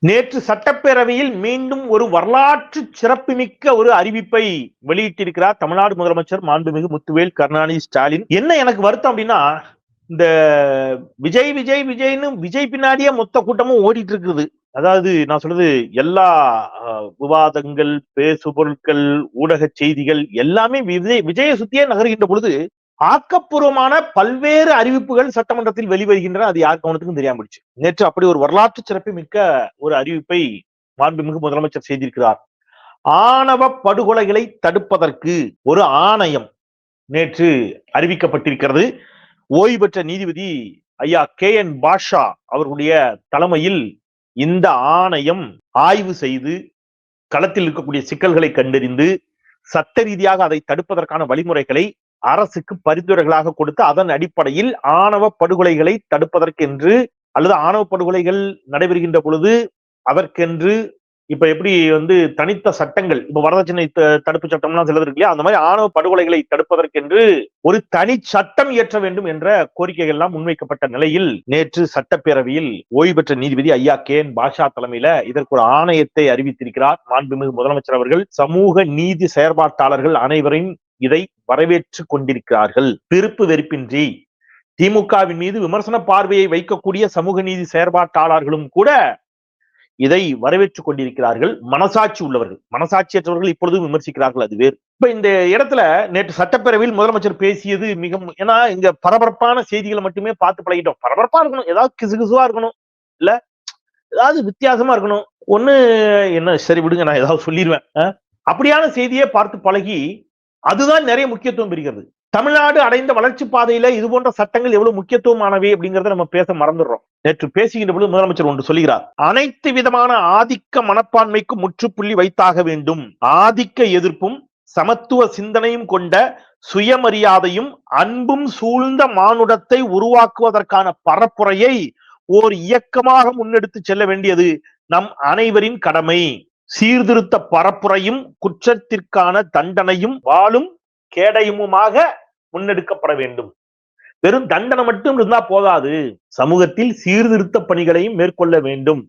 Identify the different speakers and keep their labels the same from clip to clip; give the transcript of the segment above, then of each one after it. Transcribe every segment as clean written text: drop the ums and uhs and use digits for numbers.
Speaker 1: நேற்று சட்டப்பேரவையில் மீண்டும் ஒரு வரலாற்று சிறப்புமிக்க ஒரு அறிவிப்பை வெளியிட்டிருக்கிறார் தமிழ்நாடு முதலமைச்சர் மாண்புமிகு முத்துவேல் கருணாநிதி ஸ்டாலின். என்ன எனக்கு வருத்தம் அப்படின்னா, இந்த விஜய் விஜய் விஜய்னு விஜய் பின்னாடியே மொத்த கூட்டமும் ஓடிட்டு இருக்குது. அதாவது நான் சொல்றது எல்லா விவாதங்கள், பேசு பொருட்கள், ஊடக செய்திகள் எல்லாமே விஜய சுத்தியே நகர்கின்ற பொழுது ஆக்கப்பூர்வமான பல்வேறு அறிவிப்புகள் சட்டமன்றத்தில் வெளிவருகின்றன. அது யார் கவனத்துக்கும் தெரியாம போயிடுச்சு. நேற்று அப்படி ஒரு வரலாற்று சிறப்பு மிக்க ஒரு அறிவிப்பை மாண்புமிகு முதலமைச்சர் செய்திருக்கிறார். ஆணவ படுகொலைகளை தடுப்பதற்கு ஒரு ஆணையம் நேற்று அறிவிக்கப்பட்டிருக்கிறது. ஓய்வு பெற்ற நீதிபதி ஐயா KN பாஷா அவர்களுடைய தலைமையில் இந்த ஆணையம் ஆய்வு செய்து களத்தில் இருக்கக்கூடிய சிக்கல்களை கண்டறிந்து சட்ட ரீதியாக அதை தடுப்பதற்கான வழிமுறைகளை அரசுக்கு பரிந்துரைகளாக கொடுத்து அதன் அடிப்படையில் ஆணவ படுகொலைகளை தடுப்பதற்கென்று அல்லது ஆணவ படுகொலைகள் நடைபெறுகின்ற பொழுது அதற்கென்று இப்ப எப்படி தனித்த சட்டங்கள், இப்ப வரதட்சணை தடுப்பு சட்டம்லாம் சிலது இருக்கு இல்லையா, அந்த மாதிரி ஆணவ படுகொலைகளை தடுப்பதற்கென்று ஒரு தனி சட்டம் இயற்ற வேண்டும் என்ற கோரிக்கைகள் எல்லாம் முன்வைக்கப்பட்ட நிலையில் நேற்று சட்டப்பேரவையில் ஓய்வு பெற்ற நீதிபதி ஐயா KN பாஷா தலைமையில இதற்கு ஒரு ஆணையத்தை அறிவித்திருக்கிறார் மாண்புமிகு முதலமைச்சர் அவர்கள். சமூக நீதி செயற்பாட்டாளர்கள் அனைவரையும் இதை வரவேற்று கொண்டிருக்கிறார்கள். விருப்பு வெறுப்பின்றி திமுகவின் மீது விமர்சன பார்வையை வைக்கக்கூடிய சமூக நீதி செயற்பாட்டாளர்களும் கூட இதை வரவேற்றுக் கொண்டிருக்கிறார்கள். மனசாட்சி உள்ளவர்கள், மனசாட்சியற்றவர்கள் இப்பொழுதும் விமர்சிக்கிறார்கள், அது வேறு. இப்ப இந்த இடத்துல நேற்று சட்டப்பேரவையில் முதலமைச்சர் பேசியது ஏன்னா இங்க பரபரப்பான செய்திகளை மட்டுமே பார்த்து பழகிட்டோம். பரபரப்பா இருக்கணும், ஏதாவது கிசுகிசுவா இருக்கணும், இல்ல ஏதாவது வித்தியாசமா இருக்கணும். ஒண்ணு என்ன சரி விடுங்க, நான் ஏதாவது சொல்லிடுவேன், அப்படியான செய்தியை பார்த்து பழகி அதுதான் நிறைய முக்கியத்துவம் பெறுகிறது. தமிழ்நாடு அடைந்த வளர்ச்சி பாதையில இது போன்ற சட்டங்கள் எவ்வளவு முக்கியத்துவமானவை அப்படிங்கறத நம்ம பேச மறந்துடுறோம். நேற்று பேசுகின்ற பொழுது முதலமைச்சர் ஒன்று சொல்லுகிறார். அனைத்து விதமான ஆதிக்க மனப்பான்மைக்கு முற்றுப்புள்ளி வைத்தாக வேண்டும். ஆதிக்க எதிர்ப்பும் சமத்துவ சிந்தனையும் கொண்ட சுயமரியாதையும் அன்பும் சூழ்ந்த மானுடத்தை உருவாக்குவதற்கான பரப்புரையை ஓர் இயக்கமாக முன்னெடுத்து செல்ல வேண்டியது நம் அனைவரின் கடமை. சீர்திருத்த பரப்புரையும் குற்றத்திற்கான தண்டனையும் வாழும் கேடயமுமாக முன்னெடுக்கப்பட வேண்டும். வெறும் தண்டனை மட்டும் இருந்தா போதாது, சமூகத்தில் சீர்திருத்த பணிகளையும் மேற்கொள்ள வேண்டும்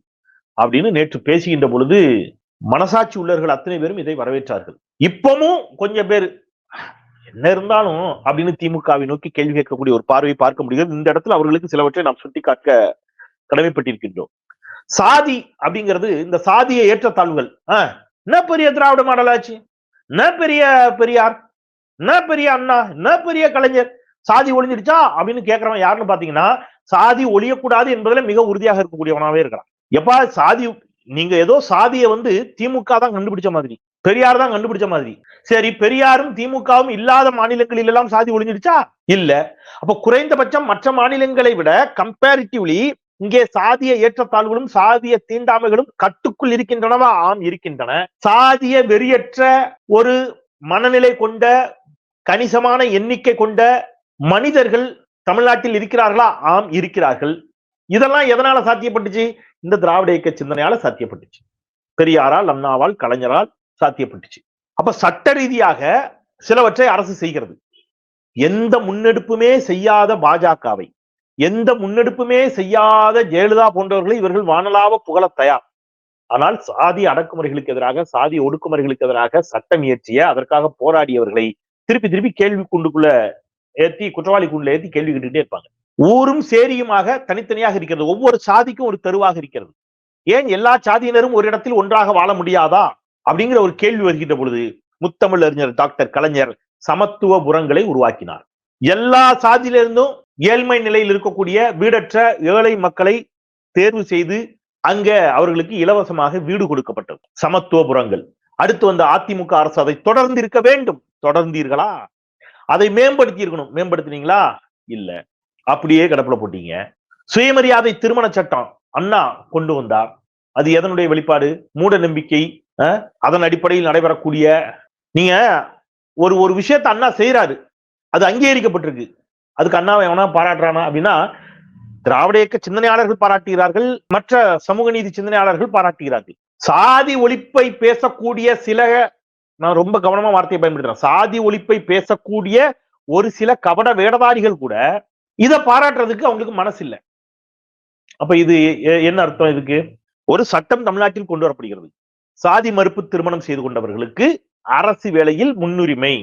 Speaker 1: அப்படின்னு நேற்று பேசுகின்ற பொழுது மனசாட்சி உள்ளவர்கள் அத்தனை பேரும் இதை வரவேற்றார்கள். இப்பவும் கொஞ்சம் பேர் என்ன இருந்தாலும் அப்படின்னு திமுகவை நோக்கி கேள்வி கேட்கக்கூடிய ஒரு பார்வையை பார்க்க முடிகிறது. இந்த இடத்துல அவர்களுக்கு சிலவற்றை நாம் சுட்டிக்காட்ட கடமைப்பட்டிருக்கின்றோம். சாதி அப்படிங்கிறது, இந்த சாதிய ஏற்றத்தாழ்வுகள் என்ன பெரிய திராவிட மாடல் ஆச்சு, என்ன பெரிய பெரியார், என்ன பெரிய அண்ணா, என்ன பெரிய கலைஞர், சாதி ஒழிஞ்சிடுச்சா அப்படின்னு கேட்கிறவன் யாருன்னு பாத்தீங்கன்னா சாதி ஒழியக்கூடாது என்பதுல மிக உறுதியாக இருக்கக்கூடியவனாவே இருக்கிறான். எப்பா சாதி, நீங்க ஏதோ சாதியை திமுக தான் கண்டுபிடிச்ச மாதிரி, பெரியார் தான் கண்டுபிடிச்ச மாதிரி. சரி, பெரியாரும் திமுகவும் இல்லாத மாநிலங்களில் எல்லாம் சாதி ஒழிஞ்சிடுச்சா? இல்ல. அப்ப குறைந்தபட்சம் மற்ற மாநிலங்களை விட கம்பேரிட்டிவ்லி இங்கே சாதிய ஏற்றத்தாழ்வுகளும் சாதிய தீண்டாமைகளும் கட்டுக்குள் இருக்கின்றனவா? ஆம், இருக்கின்றன. சாதிய வெறியற்ற ஒரு மனநிலை கொண்ட கணிசமான எண்ணிக்கை கொண்ட மனிதர்கள் தமிழ்நாட்டில் இருக்கிறார்களா? ஆம், இருக்கிறார்கள். இதெல்லாம் எதனால சாத்தியப்பட்டுச்சு? இந்த திராவிட இயக்க சிந்தனையால சாத்தியப்பட்டுச்சு. பெரியாரால், அண்ணாவால், கலைஞரால் சாத்தியப்பட்டுச்சு. அப்ப சட்ட ரீதியாக சிலவற்றை அரசு செய்கிறது. எந்த முன்னெடுப்புமே செய்யாத பாஜகவை, எந்த முன்னெடுப்புமே செய்யாத ஜெயலலிதா போன்றவர்களை இவர்கள் வானலாவ புகழ தயார். ஆனால் சாதி அடக்குமுறைகளுக்கு எதிராக, சாதி ஒடுக்குமுறைகளுக்கு எதிராக சட்டம் இயற்றிய, அதற்காக போராடியவர்களை திருப்பி திருப்பி கேள்வி கூண்டுக்குள்ள ஏற்றி, குற்றவாளி கூண்டுல ஏற்றி கேள்வி கேட்டுக்கிட்டே இருப்பாங்க. ஊரும் சேரியுமாக தனித்தனியாக இருக்கிறது. ஒவ்வொரு சாதிக்கும் ஒரு தெருவாக இருக்கிறது. ஏன் எல்லா சாதியினரும் ஒரு இடத்தில் ஒன்றாக வாழ முடியாதா அப்படிங்கிற ஒரு கேள்வி வருகின்ற பொழுது முத்தமிழ் அறிஞர் டாக்டர் கலைஞர் சமத்துவ புரங்களை உருவாக்கினார். எல்லா சாதியிலிருந்தும் ஏழ்மை நிலையில் இருக்கக்கூடிய வீடற்ற ஏழை மக்களை தேர்வு செய்து அங்க அவர்களுக்கு இலவசமாக வீடு கொடுக்கப்பட்டது, சமத்துவபுரங்கள். அடுத்து வந்த அதிமுக அரசு அதை தொடர்ந்து இருக்க வேண்டும். தொடர்ந்தீர்களா? அதை மேம்படுத்தி இருக்கணும். மேம்படுத்தினீங்களா? இல்ல, அப்படியே கடப்புல போட்டீங்க. சுயமரியாதை திருமண சட்டம் அண்ணா கொண்டு வந்தார். அது எதனுடைய வெளிப்பாடு? மூட நம்பிக்கை, அதன் அடிப்படையில் நடைபெறக்கூடிய, நீங்க ஒரு விஷயத்தை அண்ணா செய்யறாரு, அது அங்கீகரிக்கப்பட்டிருக்கு, அதுக்கு அண்ணாவை எவனா பாராட்டுறானா அப்படின்னா திராவிட இயக்க சிந்தனையாளர்கள் பாராட்டுகிறார்கள், மற்ற சமூக நீதி சிந்தனையாளர்கள் பாராட்டுகிறார்கள். சாதி ஒழிப்பை பேசக்கூடிய சில, நான் ரொம்ப கவனமா வார்த்தையை பயன்படுத்துறேன், சாதி ஒழிப்பை பேசக்கூடிய ஒரு சில கபட வேடதாரிகள் கூட இதை பாராட்டுறதுக்கு அவங்களுக்கு மனசு இல்லை. அப்ப இது என்ன அர்த்தம்? இதுக்கு ஒரு சட்டம் தமிழ்நாட்டில் கொண்டு வரப்படுகிறது. சாதி மறுப்பு திருமணம் செய்து கொண்டவர்களுக்கு அரசு வேலையில் முன்னுரிமை.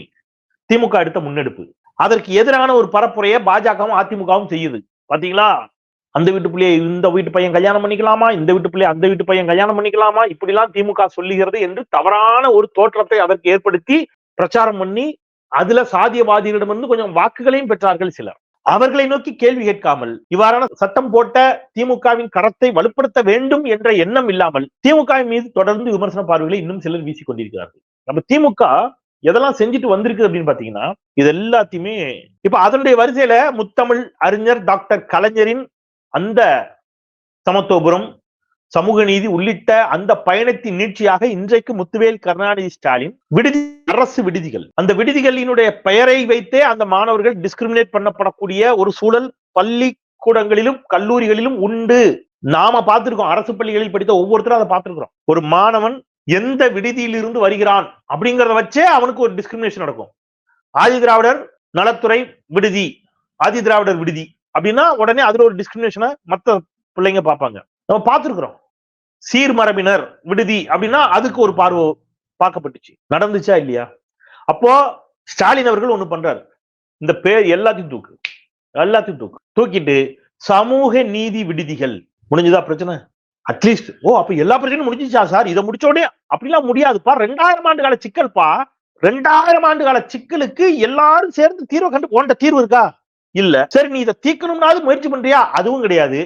Speaker 1: திமுக எடுத்த முன்னெடுப்பு. அதற்கு எதிரான ஒரு பரப்புரையை பாஜகவும் அதிமுகவும் செய்யுது. பாத்தீங்களா? அந்த வீட்டு பிள்ளையை இந்த வீட்டு பையன் கல்யாணம் பண்ணிக்கலாமா, இந்த வீட்டு பிள்ளை அந்த வீட்டு பையன் கல்யாணம் பண்ணிக்கலாமா, இப்படிலாம் திமுக சொல்லுகிறது என்று தவறான ஒரு தோற்றத்தை அதற்கு ஏற்படுத்தி பிரச்சாரம் பண்ணி அதுல சாதியவாதிகளிடமிருந்து கொஞ்சம் வாக்குகளையும் பெற்றார்கள் சிலர். அவர்களை நோக்கி கேள்வி கேட்காமல் இவ்வாறான சட்டம் போட்ட திமுகவின் கரத்தை வலுப்படுத்த வேண்டும் என்ற எண்ணம் இல்லாமல் திமுகவின் மீது தொடர்ந்து விமர்சன பார்வைகளை இன்னும் சிலர் வீசிக் கொண்டிருக்கிறார்கள். நம்ம திமுக எதெல்லாம் செஞ்சுட்டு வந்திருக்கு அப்படின்னு பாத்தீங்கன்னா இது எல்லாத்தையுமே இப்ப அதனுடைய வரிசையில முத்தமிழ் அறிஞர் டாக்டர் கலைஞரின் அந்த சமத்துவபுரம், சமூக நீதி உள்ளிட்ட அந்த பயணத்தின் நீட்சியாக இன்றைக்கு முத்துவேல் கருணாநிதி ஸ்டாலின் அரசு விடுதிகள், அந்த விடுதிகளினுடைய பெயரை வைத்தே அந்த மாணவர்கள் டிஸ்கிரிமினேட் பண்ணப்படக்கூடிய ஒரு சூழல் பள்ளிக்கூடங்களிலும் கல்லூரிகளிலும் உண்டு. நாம பார்த்திருக்கோம், அரசு பள்ளிகளில் படித்த ஒவ்வொருத்தரும் அதை பார்த்திருக்கிறோம். ஒரு மாணவன் எந்த விடுதியில் இருந்து வருகிறான் அப்படிங்கறத வச்சே அவனுக்கு ஒரு டிஸ்கிரிமினேஷன் நடக்கும். ஆதி திராவிடர் நலத்துறை விடுதி, ஆதி திராவிடர் விடுதி அப்படின்னா உடனே அதுல ஒரு டிஸ்கிரிமினேஷனை மத்த பிள்ளைங்க பார்ப்பாங்க. நம்ம பார்த்திருக்கிறோம். சீர்மரபினர் விடுதி அப்படின்னா அதுக்கு ஒரு பார்வை பார்க்கப்பட்டுச்சு. நடந்துச்சா இல்லையா? அப்போ ஸ்டாலின் அவர்கள் ஒண்ணு பண்றாரு, இந்த பேர் எல்லாத்தையும் தூக்கிட்டு சமூக நீதி விடுதிகள். முடிஞ்சுதா பிரச்சனை? அட்லீஸ்ட் அப்ப எல்லா பிரச்சனையும் முடிஞ்சிச்சா சார், இதை முடிச்ச உடனே அப்படிலாம் முடியாதுப்பா. 2000 ஆண்டு கால சிக்கல்பா. 2000 ஆண்டு கால சிக்கலுக்கு எல்லாரும் சேர்ந்து தீர்வு கண்டு போன்ற தீர்வு இருக்கா? இல்ல. சரி, நீ இதை தீர்க்கணும்னாவது முயற்சி பண்றியா? அதுவும் கிடையாது.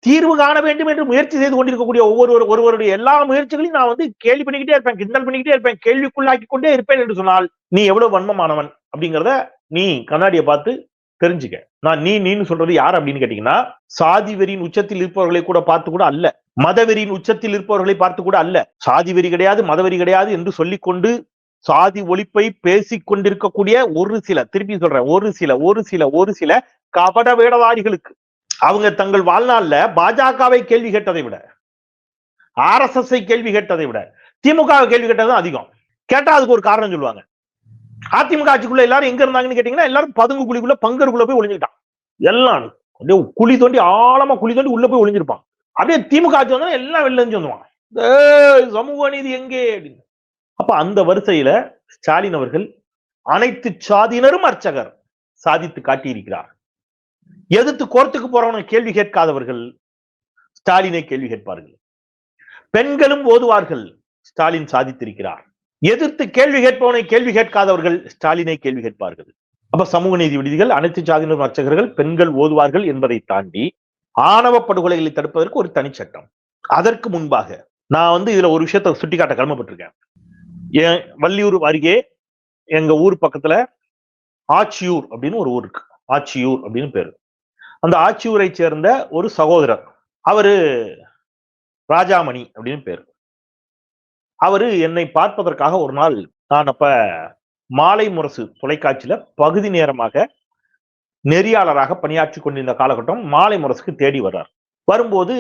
Speaker 1: தீர்வு காண வேண்டும் என்று முயற்சி செய்து கொண்டிருக்கக்கூடிய ஒருவருடைய எல்லா முயற்சிகளையும் நான் கேள்வி பண்ணிக்கிட்டே இருப்பேன், கிண்டல் பண்ணிக்கிட்டே இருப்பேன், கேள்விக்குள்ளாக்கி கொண்டே இருப்பேன் என்று சொன்னால் நீ எவ்வளவு வன்மமானவன் அப்படிங்கிறத நீ கண்ணாடியை பார்த்து தெரிஞ்சுக்க. நான் நீன்னு சொல்றது யார் அப்படின்னு கேட்டீங்கன்னா, சாதி வெறியின் உச்சத்தில் இருப்பவர்களை கூட பார்த்து கூட அல்ல, மதவெறியின் உச்சத்தில் இருப்பவர்களை பார்த்து கூட அல்ல. சாதி வெறி கிடையாது, மதவெறி கிடையாது என்று சொல்லிக்கொண்டு சாதி ஒழிப்பை பேசிக் கொண்டிருக்கக்கூடிய திருப்பி சொல்றேன், ஒரு சில கபட வேடவாதிகளுக்கு அவங்க தங்கள் வாழ்நாள்ல பாஜகவை கேள்வி கேட்டதை விட, RSS கேள்வி கேட்டதை விட திமுக கேள்வி கேட்டதும் அதிகம். கேட்டா அதுக்கு ஒரு காரணம் சொல்லுவாங்க. அதிமுக ஆட்சிக்குள்ள எல்லாரும் எங்க இருந்தாங்கன்னு கேட்டீங்கன்னா எல்லாரும் பதுங்கு குழிக்குள்ள பங்கருக்குள்ள போய் ஒளிஞ்சுக்கிட்டான். எல்லாம் குழி தோண்டி ஆழமா குழி தோண்டி உள்ள போய் ஒளிஞ்சிருப்பான். அப்படியே திமுக ஆட்சி வந்தா எல்லாம் வெளில இருந்து சொல்லுவான், சமூக நீதி எங்கே அப்படின்னு. அப்ப அந்த வரிசையில ஸ்டாலின் அவர்கள் அனைத்து சாதியினரும் அர்ச்சகர் சாதித்து காட்டியிருக்கிறார். எதிர்த்து கோர்த்துக்கு போறவனை கேள்வி கேட்காதவர்கள் ஸ்டாலினை கேள்வி கேட்பார்கள். பெண்களும் ஓதுவார்கள், ஸ்டாலின் சாதித்திருக்கிறார். எதிர்த்து கேள்வி கேட்பவனை கேள்வி கேட்காதவர்கள் ஸ்டாலினை கேள்வி கேட்பார்கள். அப்ப சமூக நீதி விடுதிகள், அனைத்து சாதியினரும் அர்ச்சகர்கள், பெண்கள் ஓதுவார்கள் என்பதை தாண்டி ஆணவ படுகொலைகளை தடுப்பதற்கு ஒரு தனி சட்டம். அதற்கு முன்பாக நான் இதுல ஒரு விஷயத்தை சுட்டிக்காட்ட கடமைப்பட்டிருக்கேன். வள்ளியூர் அருகே எங்க ஊர் பக்கத்துல ஆச்சியூர் அப்படின்னு ஒரு ஊர் இருக்கு. ஆச்சியூர் அப்படின்னு பேரு. அந்த ஆச்சியூரை சேர்ந்த ஒரு சகோதரர், அவரு ராஜாமணி அப்படின்னு பேரு. அவரு என்னை பார்ப்பதற்காக ஒரு நாள், நான் அப்ப மாலை முரசு தொலைக்காட்சியில பகுதி நேரமாக நெறியாளராக பணியாற்றி கொண்டிருந்த காலகட்டம், மாலை முரசுக்கு தேடி வர்றார். வரும்போது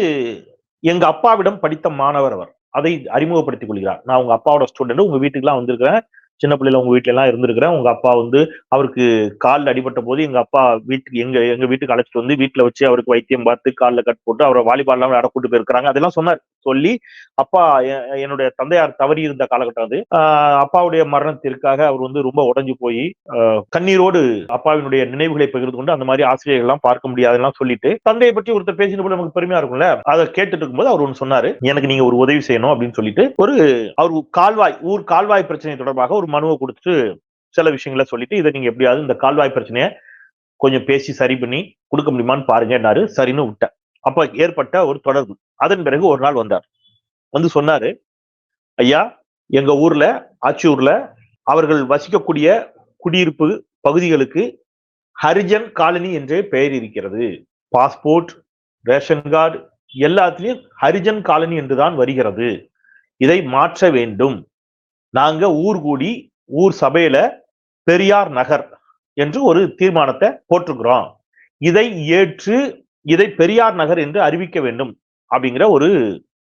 Speaker 1: எங்க அப்பாவிடம் படித்த மாணவர் அவர். அதை அறிமுகப்படுத்திக் கொள்கிறார். நான் உங்க அப்பாவோட ஸ்டூடெண்ட், உங்க வீட்டுக்கு எல்லாம் வந்திருக்கிறேன், சின்ன பிள்ளைல உங்க வீட்டுல எல்லாம் இருந்திருக்கிறேன். உங்க அப்பா அவருக்கு காலில் அடிபட்ட போது எங்க அப்பா வீட்டுக்கு எங்க வீட்டுக்கு அழைச்சிட்டு வந்து வீட்டுல வச்சு அவருக்கு வைத்தியம் பார்த்து காலில் கட் போட்டு அவரை வாலிபால் எல்லாம் விளையாட கூட்டு போயிருக்கிறாங்க. அதெல்லாம் சொன்னார். சொல்லி அப்பா என்னுடைய தந்தையார் தவறி இருந்த காலகட்டம் அது. அப்பாவுடைய மரணத்திற்காக அவர் ரொம்ப உடைஞ்சு போய் கண்ணீரோடு அப்பாவினுடைய நினைவுகளை பகிர்ந்து கொண்டு அந்த மாதிரி ஆசிரியர்கள் எல்லாம் பார்க்க முடியாதுலாம் சொல்லிட்டு தந்தையை பற்றி ஒருத்தர் பேசின போது நமக்கு பெருமையா இருக்கும்ல. அதை கேட்டுட்டு இருக்கும்போது அவர் ஒன்று சொன்னாரு, எனக்கு நீங்க ஒரு உதவி செய்யணும் அப்படின்னு சொல்லிட்டு அவர் ஊர் கால்வாய் பிரச்சனை தொடர்பாக ஒரு மனுவை கொடுத்துட்டு சில விஷயங்களை சொல்லிட்டு, இதை நீங்க எப்படியாவது இந்த கால்வாய் பிரச்சனையை கொஞ்சம் பேசி சரி பண்ணி கொடுக்க முடியுமான்னு பாருங்கன்னாரு. சரின்னு விட்டேன். அப்ப ஏற்பட்ட ஒரு தொடர்பு. அதன் பிறகு ஒரு நாள் வந்தார். சொன்னாரு, ஐயா, எங்க ஊர்ல ஆச்சியூர்ல அவர்கள் வசிக்கக்கூடிய குடியிருப்பு பகுதிகளுக்கு ஹரிஜன் காலனி என்றே பெயர் இருக்கிறது. பாஸ்போர்ட், ரேஷன் கார்டு எல்லாத்திலையும் ஹரிஜன் காலனி என்றுதான் வருகிறது. இதை மாற்ற வேண்டும். நாங்க ஊர் கூடி ஊர் சபையில பெரியார் நகர் என்று ஒரு தீர்மானத்தை போட்டிருக்கிறோம். இதை ஏற்று இதை பெரியார் நகர் என்று அறிவிக்க வேண்டும் அப்படிங்கிற ஒரு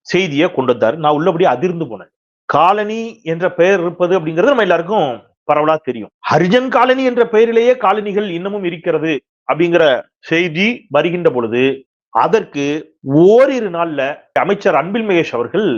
Speaker 1: செய்தியை கொண்டு வந்தாரு. நான் உள்ளபடி அதிர்ந்து போனேன். காலனி என்ற பெயர் இருப்பது அப்படிங்கிறது நம்ம எல்லாருக்கும் பரவலா தெரியும். ஹரிஜன் காலனி என்ற பெயரிலேயே காலனிகள் இன்னமும் இருக்கிறது அப்படிங்கிற செய்தி வருகின்ற பொழுது அதற்கு ஓரிரு நாள்ல அமைச்சர் அன்பில் மகேஷ் அவர்கள்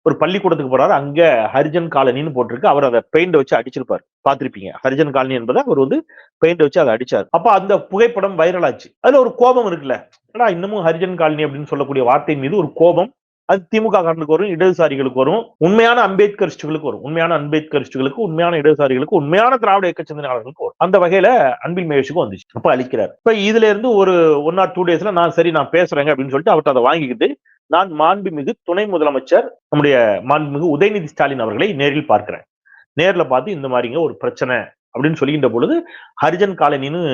Speaker 1: ஒரு பள்ளிக்கூடத்துக்கு போறாரு. அங்க ஹரிஜன் காலனின்னு போட்டிருக்கு. அவர் அதை பெயிண்ட் வச்சு அடிச்சிருப்பாரு, பார்த்திருப்பீங்க. ஹரிஜன் காலனி என்பதை அவர் வந்து பெயிண்ட் வச்சு அதை அடிச்சார். அப்ப அந்த புகைப்படம் வைரல் ஆச்சு. அதுல ஒரு கோபம் இருக்குல்ல, ஏன்னா இன்னமும் ஹரிஜன் காலனி அப்படின்னு சொல்லக்கூடிய வார்த்தையின் மீது ஒரு கோபம். அது திமுக காரனுக்கு வரும், இடதுசாரிகளுக்கு வரும், உண்மையான அம்பேத்கரிஸ்டுகளுக்கு வரும், உண்மையான அம்பேத்கரிஸ்டுகளுக்கு, உண்மையான இடதுசாரிகளுக்கு, உண்மையான திராவிட இயக்க சிந்தனையாளர்களுக்கு வரும். அந்த வகையில அன்பில் மகேஷுக்கும் வந்துச்சு. அப்ப அழிக்கிறார். இப்ப இதுல இருந்து ஒரு 1 or 2 daysல நான் பேசுறேங்க அப்படின்னு சொல்லிட்டு அவர்கிட்ட அதை வாங்கிக்கிட்டு நான் மாண்புமிகு துணை முதலமைச்சர் நம்முடைய மாண்புமிகு உதயநிதி ஸ்டாலின் அவர்களை நேரில் பார்க்கிறேன். நேர்ல பார்த்து இந்த மாதிரிங்க ஒரு பிரச்சனை அப்படின்னு சொல்லிக்கின்ற பொழுது, ஹரிஜன் காலனின்னு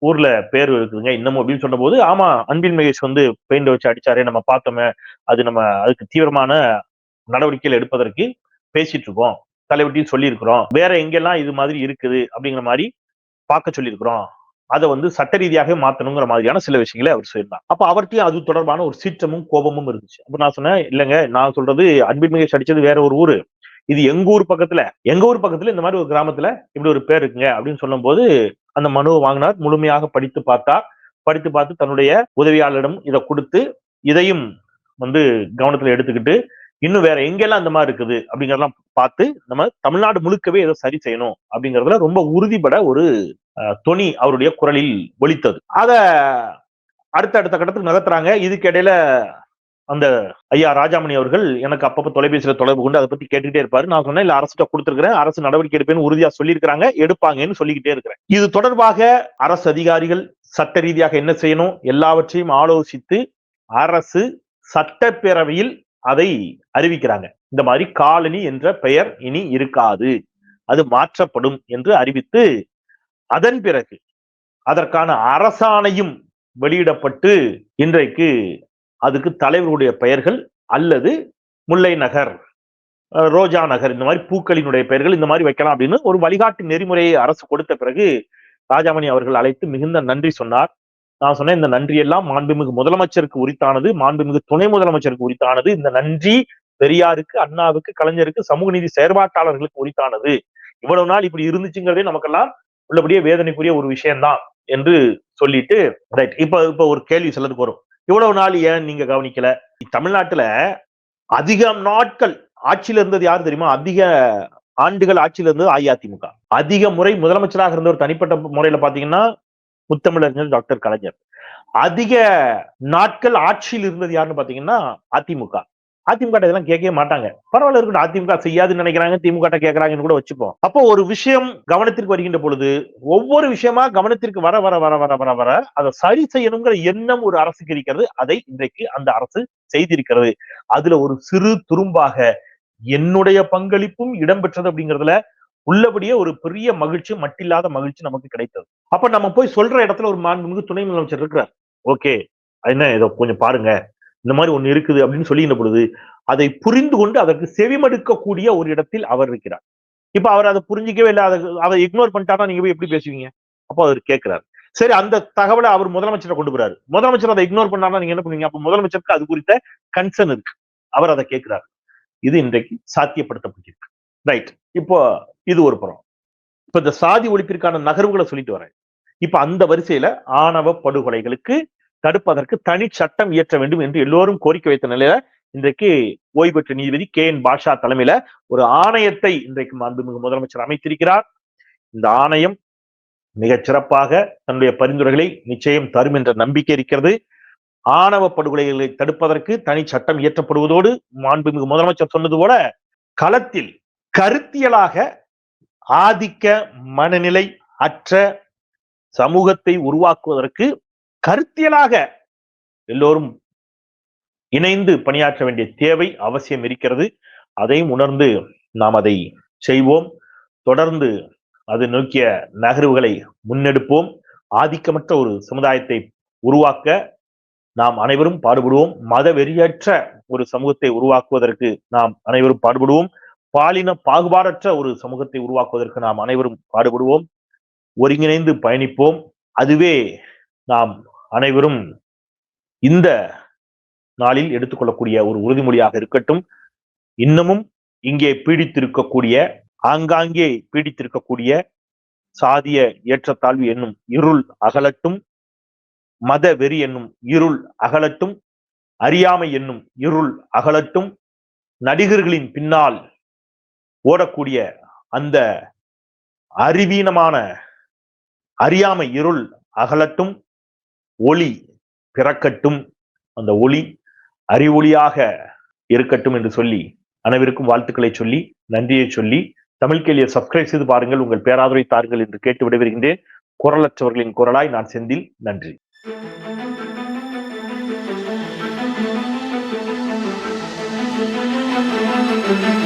Speaker 1: ஊர்ல பேர் இருக்குதுங்க இன்னமும் அப்படின்னு சொன்ன போது, ஆமா அன்பில் மகேஷ் வந்து பெயிண்ட் வச்சு அடிச்சாரே, நம்ம பார்த்தோமே, அது நம்ம அதுக்கு தீவிரமான நடவடிக்கைகள் எடுப்பதற்கு பேசிட்டு இருக்கோம், தலைவர்கிட்டையும் சொல்லி இருக்கிறோம், வேற எங்கெல்லாம் இது மாதிரி இருக்குது அப்படிங்கிற மாதிரி பார்க்க சொல்லியிருக்கிறோம், அதை வந்து சட்ட ரீதியாக மாத்தணுங்கிற மாதிரியான சில விஷயங்களை அவர் சொல்லியிருந்தார். அப்ப அவர்கிட்டயும் அது தொடர்பான ஒரு சீற்றமும் கோபமும் இருந்துச்சு. அப்ப நான் சொன்னேன், இல்லங்க நான் சொல்றது அன்பில் மகேஷ் அடிச்சது வேற ஒரு ஊரு, இது எங்க ஊர் பக்கத்துல இந்த மாதிரி ஒரு கிராமத்துல இப்படி ஒரு பேர் இருக்குங்க அப்படின்னு சொல்லும் போது அந்த மனுவை வாங்கினார். முழுமையாக படித்து பார்த்து தன்னுடைய உதவியாளரிடம் இதை கொடுத்து இதையும் வந்து கவனத்துல எடுத்துக்கிட்டு இன்னும் வேற எங்கெல்லாம் இந்த மாதிரி இருக்குது அப்படிங்கறதெல்லாம் பார்த்து நம்ம தமிழ்நாடு முழுக்கவே இதை சரி செய்யணும் அப்படிங்கறதுல ரொம்ப உறுதிப்பட ஒரு தொனி அவருடைய குரலில் ஒலித்தது. அத அடுத்த கட்டத்துக்கு நகர்த்துறாங்க. இதுக்கு இடையில அந்த ஐயா ராஜாமணி அவர்கள் எனக்கு அப்பப்ப தொலைபேசியில தொடர்பு கொண்டு அதை பத்தி கேட்டுக்கிட்டே இருப்பாரு. நான் சொன்னேன், இல்ல அரசுட்ட கொடுத்திருக்கிறேன், அரசு நடவடிக்கை எடுப்பேன்னு உறுதியா சொல்லியிருக்கிறாங்க, எடுப்பாங்கன்னு சொல்லிக்கிட்டே இருக்கிறேன். இது தொடர்பாக அரசு அதிகாரிகள் சட்ட ரீதியாக என்ன செய்யணும் எல்லாவற்றையும் ஆலோசித்து அரசு சட்டப்பேரவையில் அதை அறிவிக்கிறாங்க. இந்த மாதிரி காலனி என்ற பெயர் இனி இருக்காது, அது மாற்றப்படும் என்று அறிவித்து அதன் பிறகு அதற்கான அரசாணையும் வெளியிடப்பட்டு இன்றைக்கு அதுக்கு தலைவருடைய பெயர்கள் அல்லது முல்லை நகர், ரோஜா நகர், இந்த மாதிரி பூக்களினுடைய பெயர்கள் இந்த மாதிரி வைக்கலாம் அப்படின்னு ஒரு வழிகாட்டு நெறிமுறையை அரசு கொடுத்த பிறகு ராஜாமணி அவர்கள் அழைத்து மிகுந்த நன்றி சொன்னார். நான் சொன்னேன், இந்த நன்றி எல்லாம் மாண்புமிகு முதலமைச்சருக்கு உரித்தானது, மாண்புமிகு துணை முதலமைச்சருக்கு உரித்தானது. இந்த நன்றி பெரியாருக்கு, அண்ணாவுக்கு, கலைஞருக்கு, சமூக நீதி செயற்பாட்டாளர்களுக்கு உரித்தானது. இவ்வளவு நாள் இப்படி இருந்துச்சுங்கிறதே நமக்கெல்லாம் உள்ளபடியே வேதனைக்குரிய ஒரு விஷயம்தான் என்று சொல்லிட்டு, ரைட், இப்ப ஒரு கேள்வி சிலருக்கு வரும், இவ்வளவு நாள் ஏன் நீங்க கவனிக்கல? தமிழ்நாட்டுல அதிக நாட்கள் ஆட்சியில இருந்தது யாரு தெரியுமா? அதிக ஆண்டுகள் ஆட்சியில இருந்தது அஇஅதிமுக. அதிக முறை முதலமைச்சராக இருந்த ஒரு தனிப்பட்ட முறையில பாத்தீங்கன்னா முத்தமிழறிஞர் டாக்டர் கலைஞர். அதிக நாட்கள் ஆட்சியில் இருந்தது யாருன்னு பாத்தீங்கன்னா அதிமுக. அதிமுக இதெல்லாம் கேட்கவே மாட்டாங்க. பரவாயில்ல இருக்கட்டும், அதிமுக செய்யாதுன்னு நினைக்கிறாங்க, திமுக கேட்கறாங்கன்னு கூட வச்சுப்போம். அப்போ ஒரு விஷயம் கவனத்திற்கு வருகின்ற பொழுது ஒவ்வொரு விஷயமா கவனத்திற்கு வர வர வர வர வர வர அதை சரி செய்யணுங்கிற எண்ணம் ஒரு அரசுக்கு இருக்கிறது. அதை இன்றைக்கு அந்த அரசு செய்திருக்கிறது. அதுல ஒரு சிறு துரும்பாக என்னுடைய பங்களிப்பும் இடம்பெற்றது அப்படிங்கிறதுல உள்ளபடியே ஒரு பெரிய மகிழ்ச்சி, மட்டில்லாத மகிழ்ச்சி நமக்கு கிடைத்தது. அப்ப நம்ம போய் சொல்ற இடத்துல ஒரு மாண்புமிகு துணை முதலமைச்சர் இருக்கிறார். ஓகே, என்ன இதை கொஞ்சம் பாருங்க, இந்த மாதிரி ஒண்ணு இருக்குது அப்படின்னு சொல்லின பொழுது அதை புரிந்து கொண்டு அதற்கு செவிமடுக்கக்கூடிய ஒரு இடத்தில் அவர் இருக்கிறார். இப்ப அவர் அதை புரிஞ்சிக்கவே இல்லை, அதை இக்னோர் பண்ணிட்டாதான் நீங்க போய் எப்படி பேசுவீங்க? அப்போ அவர் கேட்கிறார். சரி, அந்த தகவலை அவர் முதலமைச்சரை கொண்டு போறாரு. முதலமைச்சர் அதை இக்னோர் பண்ணாதான் நீங்க என்ன பண்ணுவீங்க? அப்ப முதலமைச்சருக்கு அது குறித்த கன்சர்ன் இருக்கு, அவர் அதை கேட்கிறார். இது இன்றைக்கு சாத்தியப்படுத்தப்பட்டிருக்கு. ரைட், இப்போ இது ஒரு புறம். இப்ப இந்த சாதி ஒழிப்பிற்கான நகர்வுகளை சொல்லிட்டு வரேன். இப்ப அந்த வரிசையில ஆணவ படுகொலைகளுக்கு தடுப்பதற்கு தனி சட்டம் இயற்ற வேண்டும் என்று எல்லோரும் கோரிக்கை வைத்த நிலையில இன்றைக்கு ஓய்வு பெற்ற நீதிபதி KN பாஷா தலைமையில ஒரு ஆணையத்தை இன்றைக்கு மாண்புமிகு முதலமைச்சர் அமைத்திருக்கிறார். இந்த ஆணையம் மிகச் சிறப்பாக தன்னுடைய பரிந்துரைகளை நிச்சயம் தரும் என்ற நம்பிக்கை இருக்கிறது. ஆணவ படுகொலைகளை தடுப்பதற்கு தனி சட்டம் இயற்றப்படுவதோடு மாண்புமிகு முதலமைச்சர் சொன்னது போல களத்தில் கருத்தியலாக ஆதிக்க மனநிலை அற்ற சமூகத்தை உருவாக்குவதற்கு கருத்தியலாக எல்லோரும் இணைந்து பணியாற்ற வேண்டிய தேவை அவசியம் இருக்கிறது. அதையும் உணர்ந்து நாம் அதை செய்வோம். தொடர்ந்து அது நோக்கிய நகர்வுகளை முன்னெடுப்போம். ஆதிக்கமற்ற ஒரு சமுதாயத்தை உருவாக்க நாம் அனைவரும் பாடுபடுவோம். மத வெறியற்ற ஒரு சமூகத்தை உருவாக்குவதற்கு நாம் அனைவரும் பாடுபடுவோம். பாலின பாகுபாடற்ற ஒரு சமூகத்தை உருவாக்குவதற்கு நாம் அனைவரும் பாடுபடுவோம். ஒருங்கிணைந்து பயணிப்போம். அதுவே நாம் அனைவரும் இந்த நாளில் எடுத்துக்கொள்ளக்கூடிய ஒரு உறுதிமொழியாக இருக்கட்டும். இன்னமும் இங்கே பீடித்திருக்கக்கூடிய, ஆங்காங்கே பீடித்திருக்கக்கூடிய சாதிய ஏற்றத்தாழ்வு என்னும் இருள் அகலட்டும். மத வெறி என்னும் இருள் அகலட்டும், அறியாமை என்னும் இருள் அகலட்டும், நடிகர்களின் பின்னால் ஓடக்கூடிய அந்த அறிவீனமான அறியாமை இருள் அகலட்டும், ஒளி பிறக்கட்டும், அந்த ஒளி அறிவொளியாக இருக்கட்டும் என்று சொல்லி அனைவருக்கும் வாழ்த்துக்களை சொல்லி நன்றியை சொல்லி தமிழ் கேள்வியை சப்ஸ்கிரைப் செய்து பாருங்கள், உங்கள் பேராதரவை தாருங்கள் என்று கேட்டு விடைபெறுகின்றேன். குரலற்றவர்களின் குரலாய் நான் செந்தில். நன்றி.
Speaker 2: Thank you.